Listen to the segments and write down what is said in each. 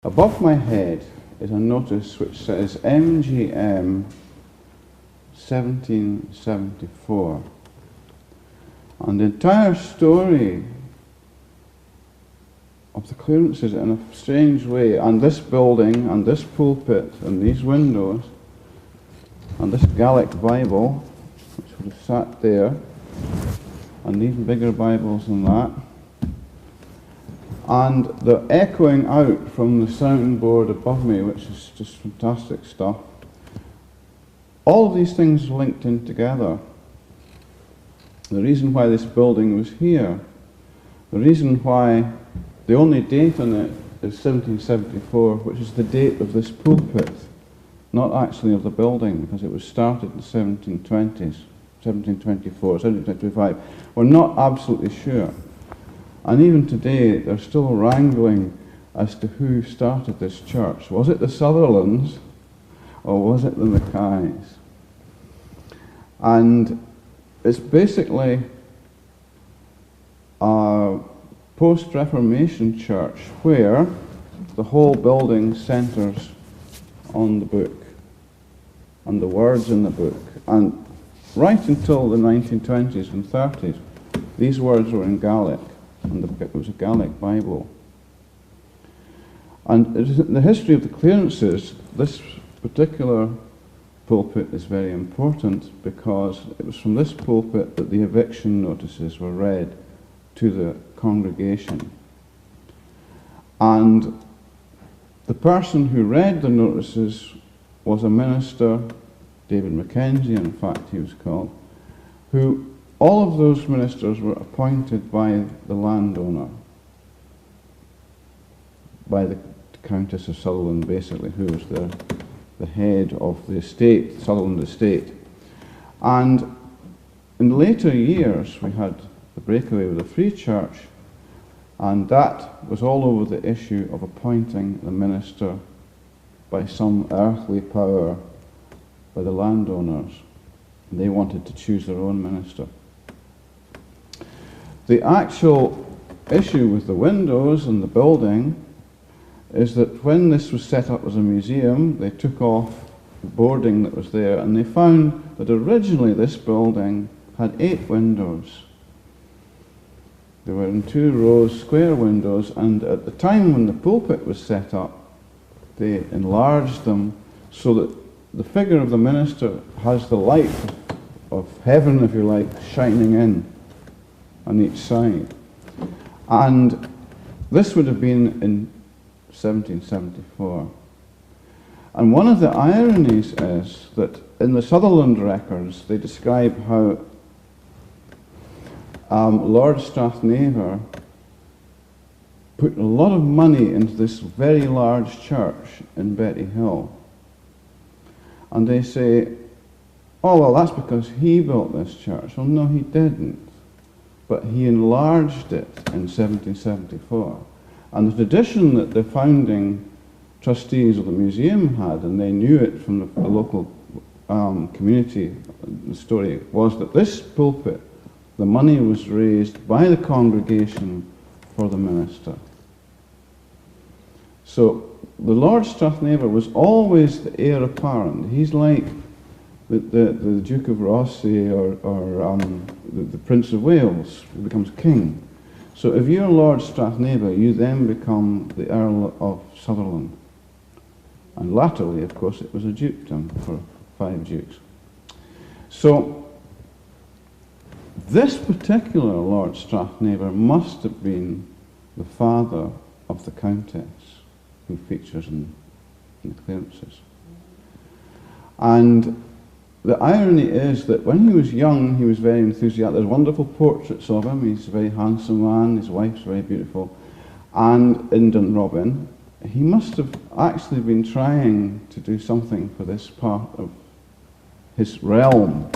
Above my head is a notice which says MGM 1774. And the entire story of the clearances in a strange way, and this building, and this pulpit, and these windows, and this Gallic Bible, which would have sat there, and even bigger Bibles than that, and the echoing out from the soundboard above me, which is just fantastic stuff. All of these things linked in together. The reason why this building was here, the reason why the only date on it is 1774, which is the date of this pulpit, not actually of the building, because it was started in the 1720s, 1724, 1725. We're not absolutely sure. And even today, they're still wrangling as to who started this church. Was it the Sutherlands, or was it the Mackays? And it's basically a post-Reformation church where the whole building centres on the book, on the words in the book. And right until the 1920s and 30s, these words were in Gaelic, and it was a Gaelic Bible. And in the history of the clearances, this particular pulpit is very important because it was from this pulpit that the eviction notices were read to the congregation. And the person who read the notices was a minister, David Mackenzie, in fact he was called, who all of those ministers were appointed by the landowner, by the Countess of Sutherland, basically, who was the head of the estate, Sutherland estate. And in later years, we had the breakaway with the Free Church, and that was all over the issue of appointing the minister by some earthly power, by the landowners. And they wanted to choose their own minister. The actual issue with the windows and the building is that when this was set up as a museum, they took off the boarding that was there, and they found that originally this building had 8 windows. They were in 2 rows, square windows, and at the time when the pulpit was set up, they enlarged them so that the figure of the minister has the light of heaven, if you like, shining in on each side. And this would have been in 1774. And one of the ironies is that in the Sutherland records, they describe how Lord Strathnaver put a lot of money into this very large church in Betty Hill. And they say, oh, well, that's because he built this church. Well, no, he didn't. But he enlarged it in 1774. And the tradition that the founding trustees of the museum had, and they knew it from the local community, the story was that this pulpit, the money was raised by the congregation for the minister. So the Lord Strathnaver was always the heir apparent. He's like the Duke of Rossi or the Prince of Wales, who becomes king. So if you're Lord Strathnaver, you then become the Earl of Sutherland. And latterly, of course, it was a dukedom for 5 dukes. So this particular Lord Strathnaver must have been the father of the Countess, who features in the clearances. And the irony is that when he was young, he was very enthusiastic. There's wonderful portraits of him. He's a very handsome man. His wife's very beautiful. And in Dunrobin, he must have actually been trying to do something for this part of his realm.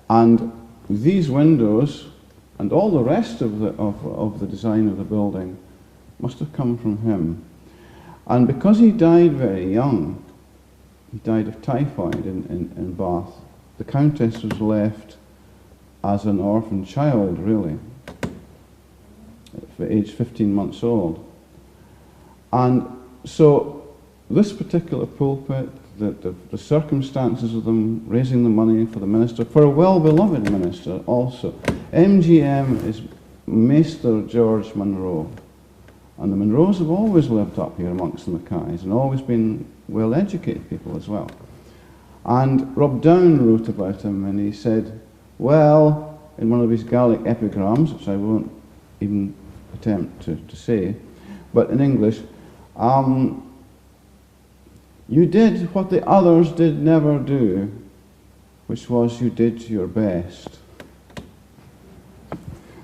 And these windows and all the rest of the design of the building must have come from him. And because he died very young, he died of typhoid in Bath, the Countess was left as an orphan child, really, at age 15 months old. And so this particular pulpit, the circumstances of them raising the money for the minister, for a well-beloved minister also. MGM is Maester George Munro. And the Munros have always lived up here amongst the Mackays and always been well-educated people as well. And Rob Down wrote about him, and he said, well, in one of his Gaelic epigrams, which I won't even attempt to say, but in English, you did what the others did never do, which was you did your best.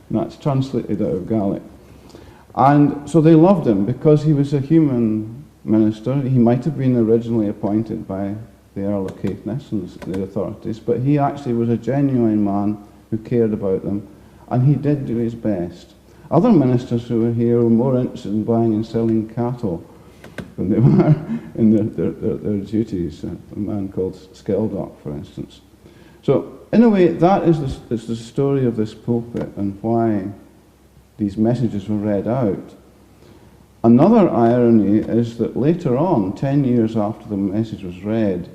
And that's translated out of Gaelic. And so they loved him because he was a human minister. He might have been originally appointed by the Earl of Caithness and the authorities, but he actually was a genuine man who cared about them, and he did do his best. Other ministers who were here were more interested in buying and selling cattle than they were in their duties. A man called Skeldock, for instance. So, in a way, that is the story of this pulpit and why these messages were read out. Another irony is that later on, 10 years after the message was read,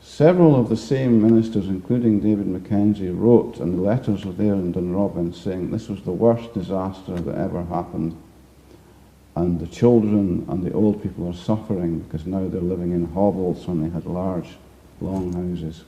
several of the same ministers, including David Mackenzie, wrote, and the letters are there in Dunrobin, saying this was the worst disaster that ever happened, and the children and the old people are suffering because now they're living in hovels when they had large, long houses.